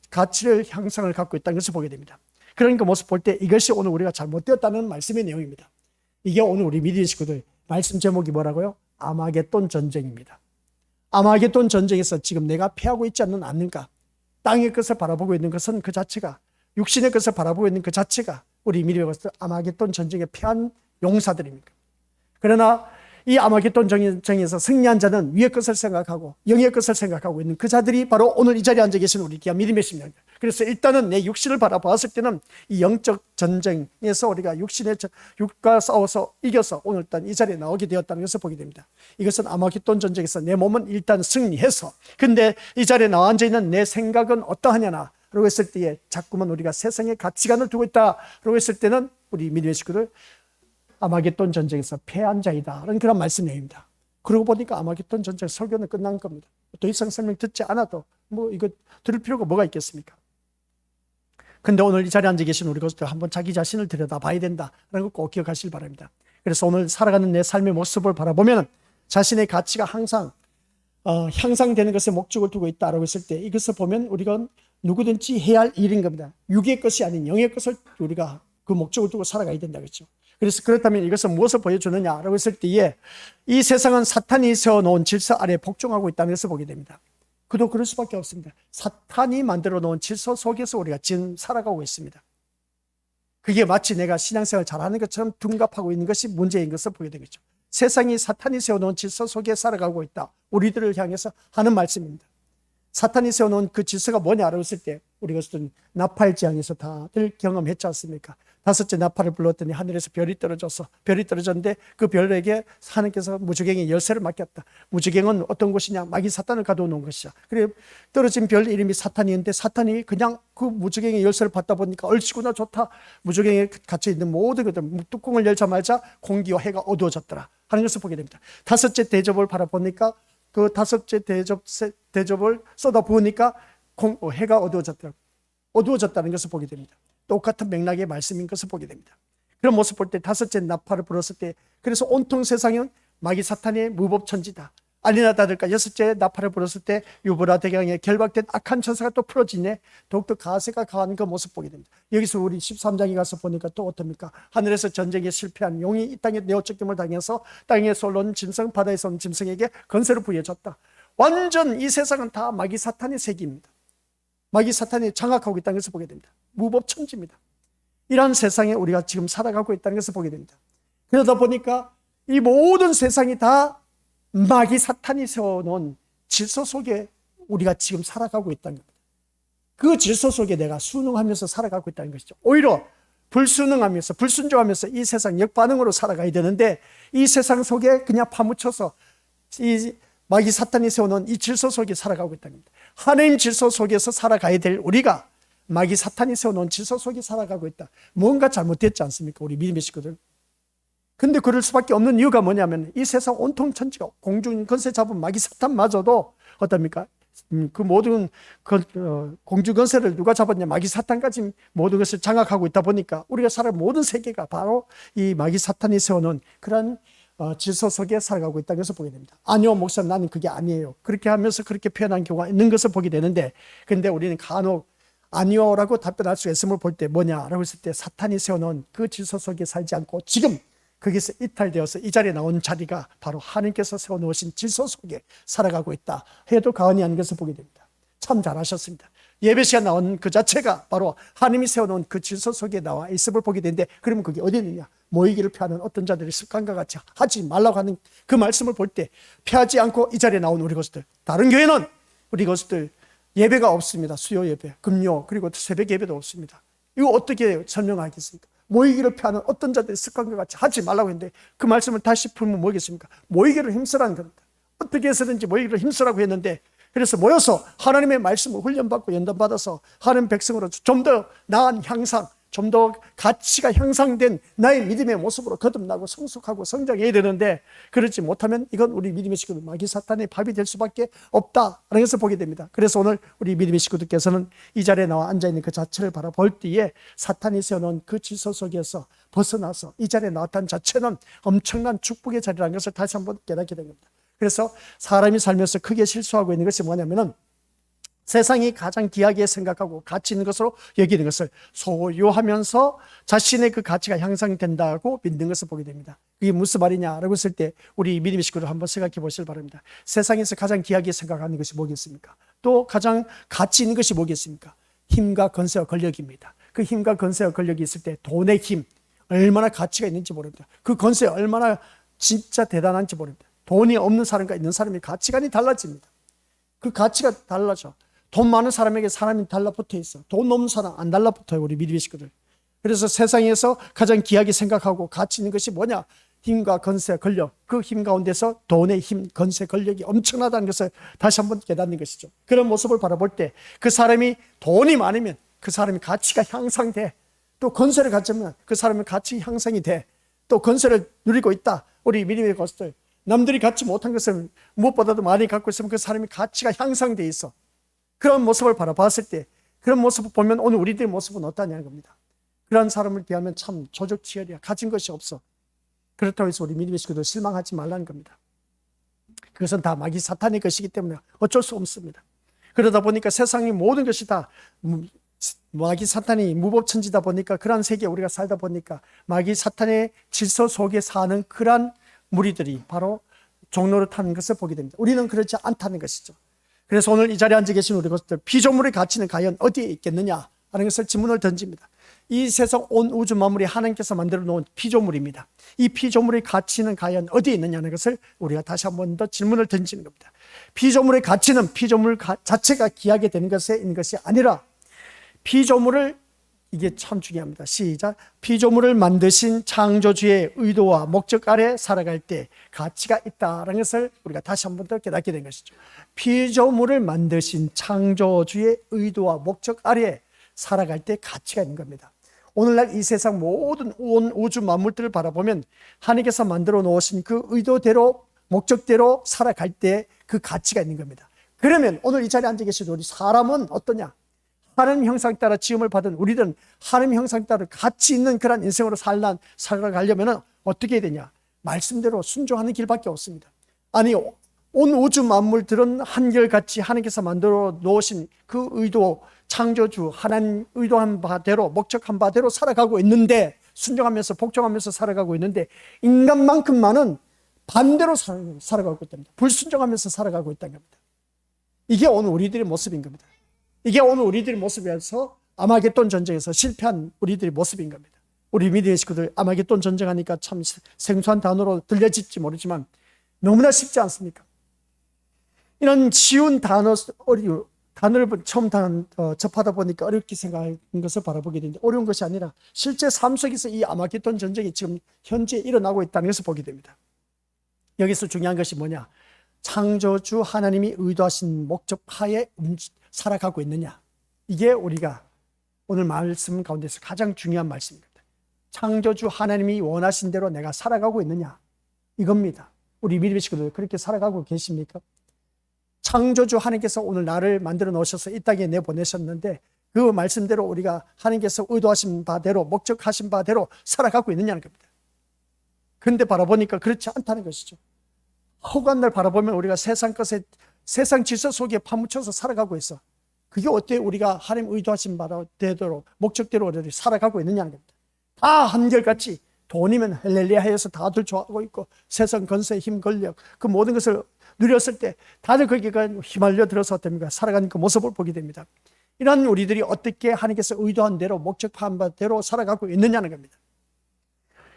가치를 향상을 갖고 있다는 것을 보게 됩니다. 그러니까 모습 볼 때 이것이 오늘 우리가 잘못되었다는 말씀의 내용입니다. 이게 오늘 우리 믿으신 식구들 말씀 제목이 뭐라고요? 아마겟돈 전쟁입니다. 아마겟돈 전쟁에서 지금 내가 패하고 있지 않는가? 땅의 것을 바라보고 있는 것은 그 자체가, 육신의 것을 바라보고 있는 그 자체가 우리 미래의 것을 아마겟돈 전쟁에 패한 용사들입니다. 그러나 이 아마겟돈 전쟁에서 승리한 자는 위의 것을 생각하고 영의 것을 생각하고 있는 그 자들이 바로 오늘 이 자리에 앉아 계신 우리 귀한 믿음의 심령입니다. 그래서 일단은 내 육신을 바라봤을 때는 이 영적 전쟁에서 우리가 육과 싸워서 이겨서 오늘 일단 이 자리에 나오게 되었다는 것을 보게 됩니다. 이것은 아마겟돈 전쟁에서 내 몸은 일단 승리해서, 근데 이 자리에 나와 앉아 있는 내 생각은 어떠하냐나 라고 했을 때에 자꾸만 우리가 세상의 가치관을 두고 있다 라고 했을 때는 우리 믿음의 식구들 아마겟돈 전쟁에서 패한 자이다 라는 그런 말씀 내용입니다. 그러고 보니까 아마겟돈 전쟁 설교는 끝난 겁니다. 더 이상 설명 듣지 않아도 이거 들을 필요가 뭐가 있겠습니까? 근데 오늘 이 자리에 앉아 계신 우리 것들 한번 자기 자신을 들여다봐야 된다라는 걸 꼭 기억하시길 바랍니다. 그래서 오늘 살아가는 내 삶의 모습을 바라보면 자신의 가치가 항상 향상되는 것에 목적을 두고 있다라고 했을 때 이것을 보면 우리가 누구든지 해야 할 일인 겁니다. 육의 것이 아닌 영의 것을 우리가 그 목적을 두고 살아가야 된다 그랬죠. 그래서 그렇다면 이것은 무엇을 보여주느냐라고 했을 때에 이 세상은 사탄이 세워놓은 질서 아래 복종하고 있다는 것을 보게 됩니다. 그도 그럴 수밖에 없습니다. 사탄이 만들어 놓은 질서 속에서 우리가 지금 살아가고 있습니다. 그게 마치 내가 신앙생활 잘하는 것처럼 둔갑하고 있는 것이 문제인 것을 보게 되겠죠. 세상이 사탄이 세워놓은 질서 속에 살아가고 있다. 우리들을 향해서 하는 말씀입니다. 사탄이 세워놓은 그 질서가 뭐냐라고 했을 때 우리가 나팔지향에서 다들 경험했지 않습니까? 5째 나팔을 불렀더니 하늘에서 별이 떨어졌는데 그 별에게 하나님께서 무주갱의 열쇠를 맡겼다. 무주갱은 어떤 곳이냐? 마귀 사탄을 가둬놓은 것이야. 그래 떨어진 별 이름이 사탄이었는데 사탄이 그냥 그 무주갱의 열쇠를 받다 보니까 얼씨구나 좋다. 무주갱에 갇혀있는 모든 것들 뚜껑을 열자마자 공기와 해가 어두워졌더라 하는 것을 보게 됩니다. 5째 대접을 바라보니까 그 5째 대접을 쏟아부으니까 해가 어두워졌다는 것을 보게 됩니다. 똑같은 맥락의 말씀인 것을 보게 됩니다. 그런 모습 볼 때 5째 나팔을 불었을 때 그래서 온통 세상은 마귀 사탄의 무법천지다. 알리나다들까 6째 나팔을 불었을 때 유브라 대강에 결박된 악한 천사가 또 풀어지네. 더욱더 가세가 강한 그 모습 보게 됩니다. 여기서 우리 13장에 가서 보니까 또 어떻습니까? 하늘에서 전쟁에 실패한 용이 이 땅에 내어쫓김을 당해서 땅에서 올라온 짐승, 바다에서 온 짐승에게 건세를 부여줬다. 완전 이 세상은 다 마귀 사탄의 세계입니다. 마귀 사탄이 장악하고 있다는 것을 보게 됩니다. 무법천지입니다. 이런 세상에 우리가 지금 살아가고 있다는 것을 보게 됩니다. 그러다 보니까 이 모든 세상이 다 마귀 사탄이 세워놓은 질서 속에 우리가 지금 살아가고 있다는 겁니다. 그 질서 속에 내가 순응하면서 살아가고 있다는 것이죠. 오히려 불순응하면서 불순종하면서 이 세상 역반응으로 살아가야 되는데 이 세상 속에 그냥 파묻혀서 이 마귀 사탄이 세워놓은 이 질서 속에 살아가고 있다는 겁니다. 하나님 질서 속에서 살아가야 될 우리가 마귀 사탄이 세워놓은 질서 속에 살아가고 있다. 뭔가 잘못됐지 않습니까? 우리 믿음의 식구들. 근데 그럴 수밖에 없는 이유가 뭐냐면 이 세상 온통 천지가 공중 권세 잡은 마귀 사탄마저도 어떻습니까? 그 모든 공중 권세를 누가 잡았냐? 마귀 사탄까지 모든 것을 장악하고 있다 보니까 우리가 살아가는 모든 세계가 바로 이 마귀 사탄이 세워놓은 그런 질서 속에 살아가고 있다는 것을 보게 됩니다. 아니요, 목사님, 나는 그게 아니에요. 그렇게 하면서 그렇게 표현한 경우가 있는 것을 보게 되는데, 근데 우리는 간혹 아니요라고 답변할 수 있음을 볼 때 뭐냐라고 했을 때 사탄이 세워놓은 그 질서 속에 살지 않고 지금 거기서 이탈되어서 이 자리에 나온 자리가 바로 하나님께서 세워놓으신 질서 속에 살아가고 있다 해도 과언이 아닌 것을 보게 됩니다. 참 잘하셨습니다. 예배 시간 나온 그 자체가 바로 하나님이 세워놓은 그 질서 속에 나와 있음을 보게 되는데, 그러면 그게 어디 있느냐? 모이기를 피하는 어떤 자들의 습관과 같이 하지 말라고 하는 그 말씀을 볼 때 피하지 않고 이 자리에 나온 우리 것들, 다른 교회는 우리 것들 예배가 없습니다. 수요 예배, 금요, 그리고 새벽 예배도 없습니다. 이거 어떻게 설명하겠습니까? 모이기를 피하는 어떤 자들의 습관과 같이 하지 말라고 했는데 그 말씀을 다시 풀면 뭐겠습니까? 모이기를 힘쓰라는 겁니다. 어떻게 해서든지 모이기를 힘쓰라고 했는데, 그래서 모여서 하나님의 말씀을 훈련받고 연단받아서 하나님 백성으로 좀 더 나은 향상, 좀 더 가치가 향상된 나의 믿음의 모습으로 거듭나고 성숙하고 성장해야 되는데, 그렇지 못하면 이건 우리 믿음의 식구들 마귀 사탄의 밥이 될 수밖에 없다라는 것을 보게 됩니다. 그래서 오늘 우리 믿음의 식구들께서는 이 자리에 나와 앉아있는 그 자체를 바라볼 때에 사탄이 세워놓은 그 질서 속에서 벗어나서 이 자리에 나왔다는 자체는 엄청난 축복의 자리라는 것을 다시 한번 깨닫게 된 겁니다. 그래서 사람이 살면서 크게 실수하고 있는 것이 뭐냐면은, 세상이 가장 귀하게 생각하고 가치 있는 것으로 여기는 것을 소유하면서 자신의 그 가치가 향상된다고 믿는 것을 보게 됩니다. 이게 무슨 말이냐라고 했을 때 우리 믿음의 식구들 한번 생각해 보시길 바랍니다. 세상에서 가장 귀하게 생각하는 것이 뭐겠습니까? 또 가장 가치 있는 것이 뭐겠습니까? 힘과 권세와 권력입니다. 그 힘과 권세와 권력이 있을 때 돈의 힘 얼마나 가치가 있는지 모릅니다. 그 권세 얼마나 진짜 대단한지 모릅니다. 돈이 없는 사람과 있는 사람의 가치관이 달라집니다. 그 가치가 달라져. 돈 많은 사람에게 사람이 달라붙어 있어. 돈 없는 사람 안 달라붙어요, 우리 믿음의 식구들. 그래서 세상에서 가장 귀하게 생각하고 가치 있는 것이 뭐냐? 힘과 권세, 권력. 그 힘 가운데서 돈의 힘, 권세, 권력이 엄청나다는 것을 다시 한번 깨닫는 것이죠. 그런 모습을 바라볼 때 그 사람이 돈이 많으면 그 사람의 가치가 향상돼. 또 권세를 가지면 그 사람의 가치 향상이 돼. 또 권세를 누리고 있다. 우리 믿음의 것들. 남들이 갖지 못한 것을 무엇보다도 많이 갖고 있으면 그 사람의 가치가 향상돼 있어. 그런 모습을 바라봤을 때, 그런 모습을 보면 오늘 우리들의 모습은 어떠냐는 겁니다. 그런 사람을 비하면 참 조적치열이야. 가진 것이 없어. 그렇다고 해서 우리 믿음의 식구들 실망하지 말라는 겁니다. 그것은 다 마귀 사탄의 것이기 때문에 어쩔 수 없습니다. 그러다 보니까 세상의 모든 것이 다 마귀 사탄이 무법천지다 보니까, 그런 세계에 우리가 살다 보니까 마귀 사탄의 질서 속에 사는 그런 무리들이 바로 종로를 타는 것을 보게 됩니다. 우리는 그렇지 않다는 것이죠. 그래서 오늘 이 자리에 앉아 계신 우리 것들, 피조물의 가치는 과연 어디에 있겠느냐 하는 것을 질문을 던집니다. 이 세상 온 우주 만물이 하나님께서 만들어 놓은 피조물입니다. 이 피조물의 가치는 과연 어디에 있느냐는 것을 우리가 다시 한 번 더 질문을 던지는 겁니다. 피조물의 가치는 피조물 자체가 귀하게 되는 것에 있는 것이 아니라, 피조물을, 이게 참 중요합니다. 시작. 피조물을 만드신 창조주의 의도와 목적 아래 살아갈 때 가치가 있다는 것을 우리가 다시 한 번 더 깨닫게 된 것이죠. 피조물을 만드신 창조주의 의도와 목적 아래 살아갈 때 가치가 있는 겁니다. 오늘날 이 세상 모든 온 우주 만물들을 바라보면 하나님께서 만들어 놓으신 그 의도대로 목적대로 살아갈 때 그 가치가 있는 겁니다. 그러면 오늘 이 자리에 앉아 계신 우리 사람은 어떠냐? 하나님 형상 따라 지음을 받은 우리들은 하나님 형상 따라 가치 있는 그런 인생으로 살아가려면 어떻게 해야 되냐? 말씀대로 순종하는 길밖에 없습니다. 아니, 온 우주 만물들은 한결같이 하나님께서 만들어 놓으신 그 의도, 창조주 하나님 의도한 바대로, 목적한 바대로 살아가고 있는데, 순종하면서 복종하면서 살아가고 있는데, 인간만큼만은 반대로 살아가고 있답니다. 불순종하면서 살아가고 있다는 겁니다. 이게 오늘 우리들의 모습인 겁니다. 이게 오늘 우리들의 모습이어서 아마겟돈 전쟁에서 실패한 우리들의 모습인 겁니다. 우리 믿음의 식구들, 아마겟돈 전쟁하니까 참 생소한 단어로 들려질지 모르지만 너무나 쉽지 않습니까? 이런 쉬운 단어를 처음 접하다 보니까 어렵게 생각하는 것을 바라보게 되는데, 어려운 것이 아니라 실제 삶 속에서 이 아마겟돈 전쟁이 지금 현재 일어나고 있다는 것을 보게 됩니다. 여기서 중요한 것이 뭐냐? 창조주 하나님이 의도하신 목적 하에 살아가고 있느냐? 이게 우리가 오늘 말씀 가운데서 가장 중요한 말씀입니다. 창조주 하나님이 원하신 대로 내가 살아가고 있느냐? 이겁니다. 우리 믿음의 식구들 그렇게 살아가고 계십니까? 창조주 하나님께서 오늘 나를 만들어 놓으셔서 이 땅에 내보내셨는데, 그 말씀대로 우리가 하나님께서 의도하신 바대로, 목적하신 바대로 살아가고 있느냐는 겁니다. 그런데 바라보니까 그렇지 않다는 것이죠. 허구한 날 바라보면 우리가 세상 것에, 세상 질서 속에 파묻혀서 살아가고 있어. 그게 어때 우리가 하나님 의도하신 바대로, 목적대로 우리를 살아가고 있느냐는 겁니다. 다 한결같이 돈이면 할렐루야 해서 다들 좋아하고 있고, 세상 권세, 힘, 권력, 그 모든 것을 누렸을 때 다들 거기에 휘말려 들어서 됩니까? 살아가는 그 모습을 보게 됩니다. 이런 우리들이 어떻게 하나님께서 의도한 대로, 목적한 바대로 살아가고 있느냐는 겁니다.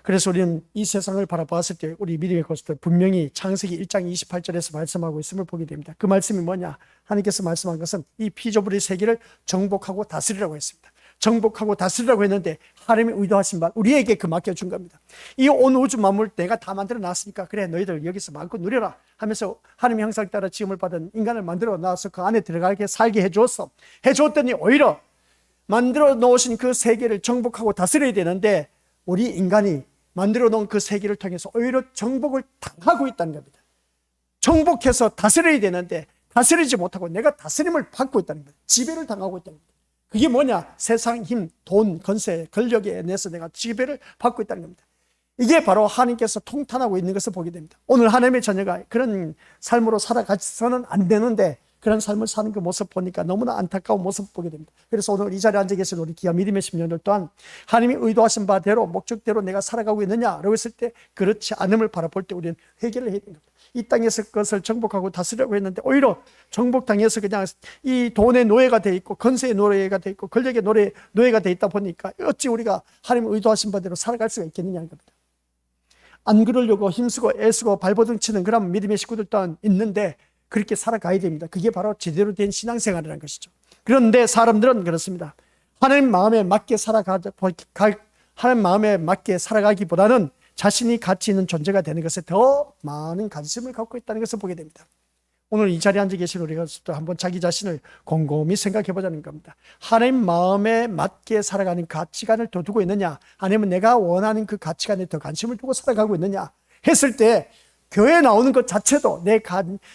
그래서 우리는 이 세상을 바라봤을 때 우리 믿음의 것들, 분명히 창세기 1장 28절에서 말씀하고 있음을 보게 됩니다. 그 말씀이 뭐냐? 하나님께서 말씀한 것은 이 피조물의 세계를 정복하고 다스리라고 했습니다. 정복하고 다스리라고 했는데, 하나님이 의도하신 바 우리에게 그 맡겨준 겁니다. 이 온 우주 만물 내가 다 만들어 놨으니까 그래 너희들 여기서 마음껏 누려라 하면서 하나님 형상 따라 지음을 받은 인간을 만들어 놔서 그 안에 들어가게 살게 해주었더니 오히려 만들어 놓으신 그 세계를 정복하고 다스려야 되는데 우리 인간이 만들어 놓은 그 세계를 통해서 오히려 정복을 당하고 있다는 겁니다. 정복해서 다스려야 되는데 다스리지 못하고 내가 다스림을 받고 있다는 겁니다. 지배를 당하고 있다는 겁니다. 그게 뭐냐? 세상 힘, 돈, 건세, 권력에 의해서 내가 지배를 받고 있다는 겁니다. 이게 바로 하나님께서 통탄하고 있는 것을 보게 됩니다. 오늘 하나님의 자녀가 그런 삶으로 살아가서는 안 되는데 그런 삶을 사는 그 모습 보니까 너무나 안타까운 모습 보게 됩니다. 그래서 오늘 이 자리에 앉아 계신 우리 귀한 믿음의 심령들 또한 하나님이 의도하신 바대로 목적대로 내가 살아가고 있느냐라고 했을 때 그렇지 않음을 바라볼 때 우리는 회개를 해야 됩니다. 이 땅에서 그것을 정복하고 다스리려고 했는데 오히려 정복당해서 그냥 이 돈의 노예가 돼 있고 건세의 노예가 돼 있고 권력의 노예가 돼 있다 보니까 어찌 우리가 하나님 의도하신 바대로 살아갈 수가 있겠느냐는 겁니다. 안 그러려고 힘쓰고 애쓰고 발버둥 치는 그런 믿음의 식구들 또한 있는데 그렇게 살아가야 됩니다. 그게 바로 제대로 된 신앙생활이라는 것이죠. 그런데 사람들은 그렇습니다. 하나님 마음에 맞게 하나님 마음에 맞게 살아가기보다는 자신이 가치 있는 존재가 되는 것에 더 많은 관심을 갖고 있다는 것을 보게 됩니다. 오늘 이 자리에 앉아 계신 우리가 또 한번 자기 자신을 곰곰이 생각해 보자는 겁니다. 하나님 마음에 맞게 살아가는 가치관을 더 두고 있느냐, 아니면 내가 원하는 그 가치관에 더 관심을 두고 살아가고 있느냐 했을 때 교회에 나오는 것 자체도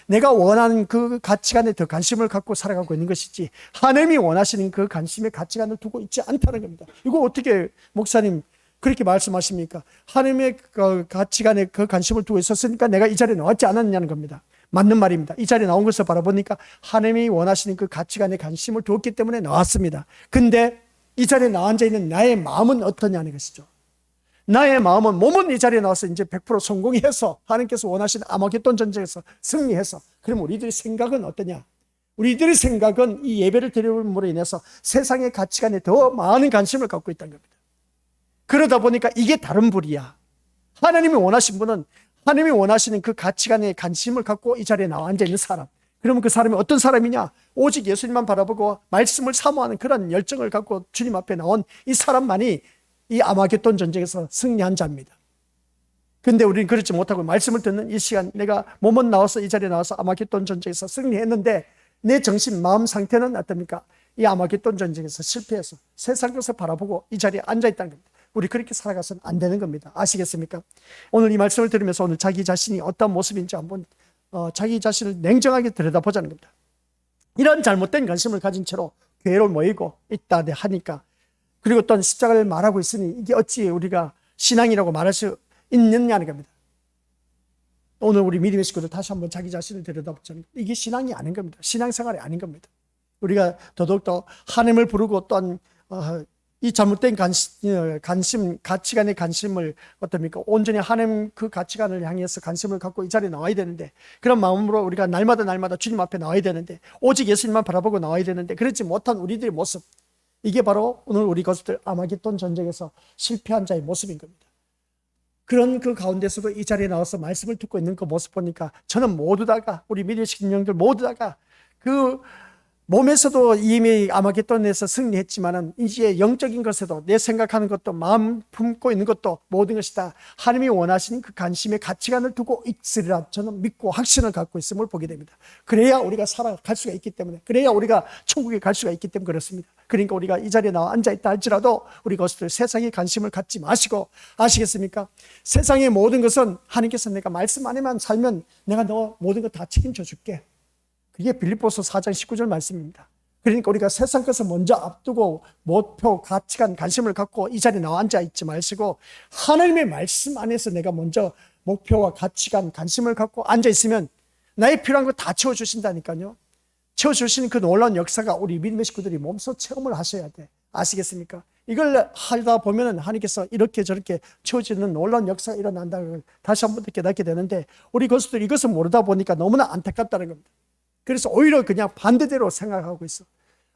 내가 원하는 그 가치관에 더 관심을 갖고 살아가고 있는 것이지 하나님이 원하시는 그 관심의 가치관을 두고 있지 않다는 겁니다. 이거 어떻게 목사님 그렇게 말씀하십니까? 하나님의 그 가치관에 그 관심을 두고 있었으니까 내가 이 자리에 나왔지 않았느냐는 겁니다. 맞는 말입니다. 이 자리에 나온 것을 바라보니까 하나님이 원하시는 그 가치관에 관심을 두었기 때문에 나왔습니다. 근데 이 자리에 나와 앉아 있는 나의 마음은 어떠냐는 것이죠. 나의 마음은, 몸은 이 자리에 나와서 이제 100% 성공해서 하나님께서 원하시는 아마겟돈 전쟁에서 승리해서, 그럼 우리들의 생각은 어떠냐? 우리들의 생각은 이 예배를 드림으로 인해서 세상의 가치관에 더 많은 관심을 갖고 있다는 겁니다. 그러다 보니까 이게 다른 불이야. 하나님이 원하신 분은 하나님이 원하시는 그 가치관에 관심을 갖고 이 자리에 나와 앉아 있는 사람. 그러면 그 사람이 어떤 사람이냐? 오직 예수님만 바라보고 말씀을 사모하는 그런 열정을 갖고 주님 앞에 나온 이 사람만이 이 아마겟돈 전쟁에서 승리한 자입니다. 근데 우리는 그렇지 못하고 말씀을 듣는 이 시간, 내가 몸은 나와서 이 자리에 나와서 아마겟돈 전쟁에서 승리했는데 내 정신, 마음 상태는 어떻습니까? 이 아마겟돈 전쟁에서 실패해서 세상 것을 바라보고 이 자리에 앉아있다는 겁니다. 우리 그렇게 살아가서는 안 되는 겁니다. 아시겠습니까? 오늘 이 말씀을 들으면서 오늘 자기 자신이 어떤 모습인지 한번 자기 자신을 냉정하게 들여다보자는 겁니다. 이런 잘못된 관심을 가진 채로 교회로 모이고 있다 하니까, 그리고 또 십자가를 말하고 있으니 이게 어찌 우리가 신앙이라고 말할 수 있느냐는 겁니다. 오늘 우리 믿음의 식구들 다시 한번 자기 자신을 들여다보자는 겁니다. 이게 신앙이 아닌 겁니다. 신앙생활이 아닌 겁니다. 우리가 더더욱더 하나님을 부르고 또한 이 잘못된 관심, 가치관의 관심을 어떻습니까? 온전히 하나님 그 가치관을 향해서 관심을 갖고 이 자리에 나와야 되는데, 그런 마음으로 우리가 날마다 주님 앞에 나와야 되는데, 오직 예수님만 바라보고 나와야 되는데 그렇지 못한 우리들의 모습, 이게 바로 오늘 우리 것들 아마겟돈 전쟁에서 실패한 자의 모습인 겁니다. 그런 그 가운데서도 이 자리에 나와서 말씀을 듣고 있는 그 모습 보니까 저는 모두 다가, 우리 믿음의 식령들 모두 다가 그 몸에서도 이미 아마겟돈에서 승리했지만은 이제 영적인 것에도 내 생각하는 것도 마음 품고 있는 것도 모든 것이 다 하나님이 원하시는 그 관심의 가치관을 두고 있으리라 저는 믿고 확신을 갖고 있음을 보게 됩니다. 그래야 우리가 살아갈 수가 있기 때문에, 그래야 우리가 천국에 갈 수가 있기 때문에 그렇습니다. 그러니까 우리가 이 자리에 나와 앉아있다 할지라도 우리 것들 세상에 관심을 갖지 마시고, 아시겠습니까? 세상의 모든 것은 하나님께서 내가 말씀 안에만 살면 내가 너 모든 것 다 책임져 줄게. 이게 빌립보서 4장 19절 말씀입니다. 그러니까 우리가 세상 것을 먼저 앞두고 목표, 가치관, 관심을 갖고 이 자리에 나와 앉아있지 마시고 하나님의 말씀 안에서 내가 먼저 목표와 가치관, 관심을 갖고 앉아있으면 나의 필요한 거 다 채워주신다니까요. 채워주시는 그 놀라운 역사가 우리 믿음의 식구들이 몸소 체험을 하셔야 돼. 아시겠습니까? 이걸 하다 보면 하나님께서 이렇게 저렇게 채워지는 놀라운 역사가 일어난다는 걸 다시 한번 깨닫게 되는데, 우리 것들이 이것을 모르다 보니까 너무나 안타깝다는 겁니다. 그래서 오히려 그냥 반대대로 생각하고 있어.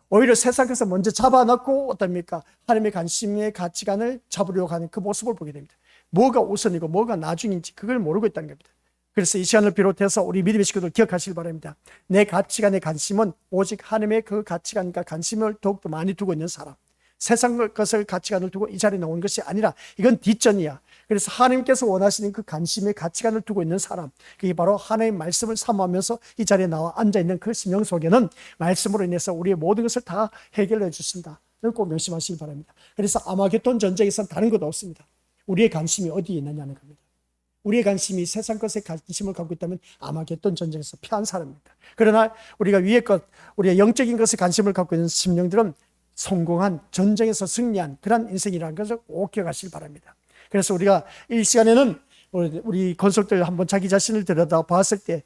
오히려 세상에서 먼저 잡아놓고 어떻습니까? 하나님의 관심의 가치관을 잡으려고 하는 그 모습을 보게 됩니다. 뭐가 우선이고 뭐가 나중인지 그걸 모르고 있다는 겁니다. 그래서 이 시간을 비롯해서 우리 믿음의 식구들 기억하시길 바랍니다. 내 가치관의 관심은 오직 하나님의 그 가치관과 관심을 더욱더 많이 두고 있는 사람, 세상 것을 가치관을 두고 이 자리에 나온 것이 아니라 이건 뒷전이야. 그래서 하나님께서 원하시는 그 관심의 가치관을 두고 있는 사람, 그게 바로 하나님의 말씀을 사모하면서 이 자리에 나와 앉아있는 그 심령 속에는 말씀으로 인해서 우리의 모든 것을 다 해결해 주신다. 꼭 명심하시기 바랍니다. 그래서 아마겟돈 전쟁에서는 다른 것도 없습니다. 우리의 관심이 어디에 있느냐는 겁니다. 우리의 관심이 세상 것에 관심을 갖고 있다면 아마겟돈 전쟁에서 패한 사람입니다. 그러나 우리가 위의 것, 우리의 영적인 것에 관심을 갖고 있는 심령들은 성공한, 전쟁에서 승리한 그런 인생이라는 것을 꼭 기억하시기 바랍니다. 그래서 우리가 이 시간에는 우리 건속들 한번 자기 자신을 들여다 봤을 때,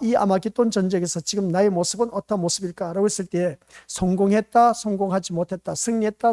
이 아마겟돈 전쟁에서 지금 나의 모습은 어떤 모습일까라고 했을 때, 성공했다, 성공하지 못했다, 승리했다,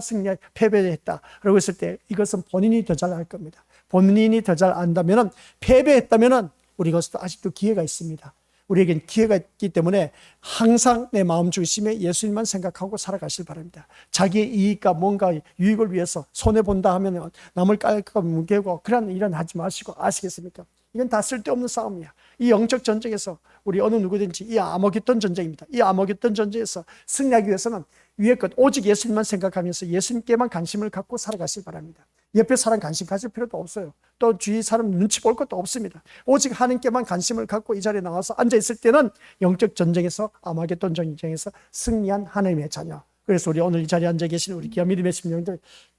패배했다 라고 했을 때, 이것은 본인이 더 잘 알 겁니다. 본인이 더 잘 안다면, 패배했다면 우리 것도 아직도 기회가 있습니다. 우리에겐 기회가 있기 때문에 항상 내 마음 중심에 예수님만 생각하고 살아가실 바랍니다. 자기의 이익과 뭔가 유익을 위해서 손해본다 하면 남을 깔끔 무게고 그런 일은 하지 마시고, 아시겠습니까? 이건 다 쓸데없는 싸움이야. 이 영적 전쟁에서 우리 어느 누구든지, 이 아마겟돈 전쟁입니다. 이 아마겟돈 전쟁에서 승리하기 위해서는 위의 것, 오직 예수님만 생각하면서 예수님께만 관심을 갖고 살아가실 바랍니다. 옆에 사람 관심 가질 필요도 없어요. 또 주위 사람 눈치 볼 것도 없습니다. 오직 하나님께만 관심을 갖고 이 자리에 나와서 앉아있을 때는 영적 전쟁에서, 아마겟돈 전쟁에서 승리한 하나님의 자녀. 그래서 우리 오늘 이 자리에 앉아 계신 우리 귀한 믿음의 심령들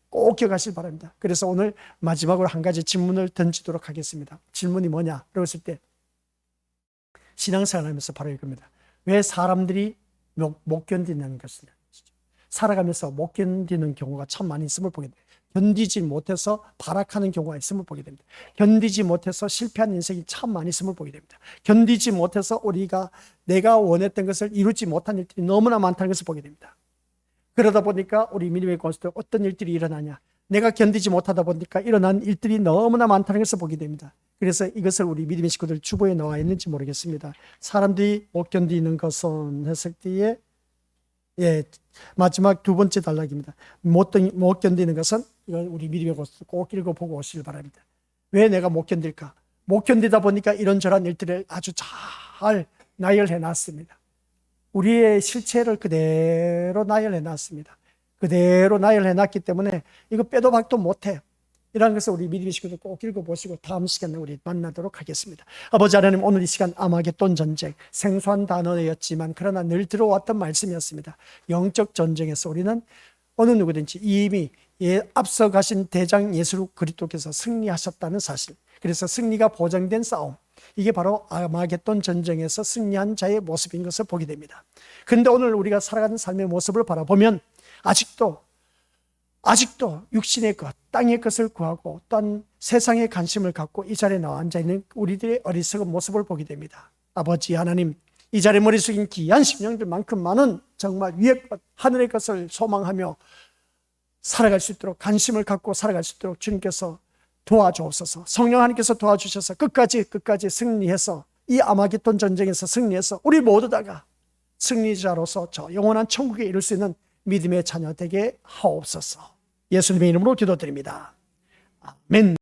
꼭 기억하시기 바랍니다. 그래서 오늘 마지막으로 한 가지 질문을 던지도록 하겠습니다. 질문이 뭐냐? 그랬을 때 신앙생활하면서 바로 이겁니다. 왜 사람들이 못 견디는 것이냐? 살아가면서 못 견디는 경우가 참 많이 있음을 보게 됩니다. 견디지 못해서 발악하는 경우가 있음을 보게 됩니다. 견디지 못해서 실패한 인생이 참 많이 있음을 보게 됩니다. 견디지 못해서 우리가 내가 원했던 것을 이루지 못한 일들이 너무나 많다는 것을 보게 됩니다. 그러다 보니까 우리 믿음의 권수들 어떤 일들이 일어나냐? 내가 견디지 못하다 보니까 일어난 일들이 너무나 많다는 것을 보게 됩니다. 그래서 이것을 우리 믿음의 식구들 주보에 나와 있는지 모르겠습니다. 사람들이 못 견디는 것은 했을 때에, 마지막 두 번째 단락입니다. 못 견디는 것은, 이걸 우리 믿음의 권수들 꼭 읽어보고 오시길 바랍니다. 왜 내가 못 견딜까? 못 견디다 보니까 이런저런 일들을 아주 잘 나열해 놨습니다. 우리의 실체를 그대로 나열해 놨습니다. 그대로 나열해 놨기 때문에 이거 빼도 박도 못해요. 이런 것을 우리 믿음의 식구들 꼭 읽어보시고 다음 시간에 우리 만나도록 하겠습니다. 아버지 하나님, 오늘 이 시간 아마겟돈 전쟁, 생소한 단어였지만 그러나 늘 들어왔던 말씀이었습니다. 영적 전쟁에서 우리는 어느 누구든지 이미 앞서가신 대장 예수 그리스도께서 승리하셨다는 사실, 그래서 승리가 보장된 싸움, 이게 바로 아마겟돈 전쟁에서 승리한 자의 모습인 것을 보게 됩니다. 그런데 오늘 우리가 살아가는 삶의 모습을 바라보면 아직도 육신의 것, 땅의 것을 구하고 또한 세상에 관심을 갖고 이 자리에 나와 앉아있는 우리들의 어리석은 모습을 보게 됩니다. 아버지 하나님, 이 자리에 머리 숙인 귀한 심령들만큼 많은 정말 위의 것, 하늘의 것을 소망하며 살아갈 수 있도록, 관심을 갖고 살아갈 수 있도록 주님께서 도와주옵소서. 성령 하나님께서 도와주셔서 끝까지 승리해서, 이 아마겟돈 전쟁에서 승리해서 우리 모두 다가 승리자로서 저 영원한 천국에 이룰 수 있는 믿음의 자녀 되게 하옵소서. 예수님의 이름으로 기도드립니다. 아멘.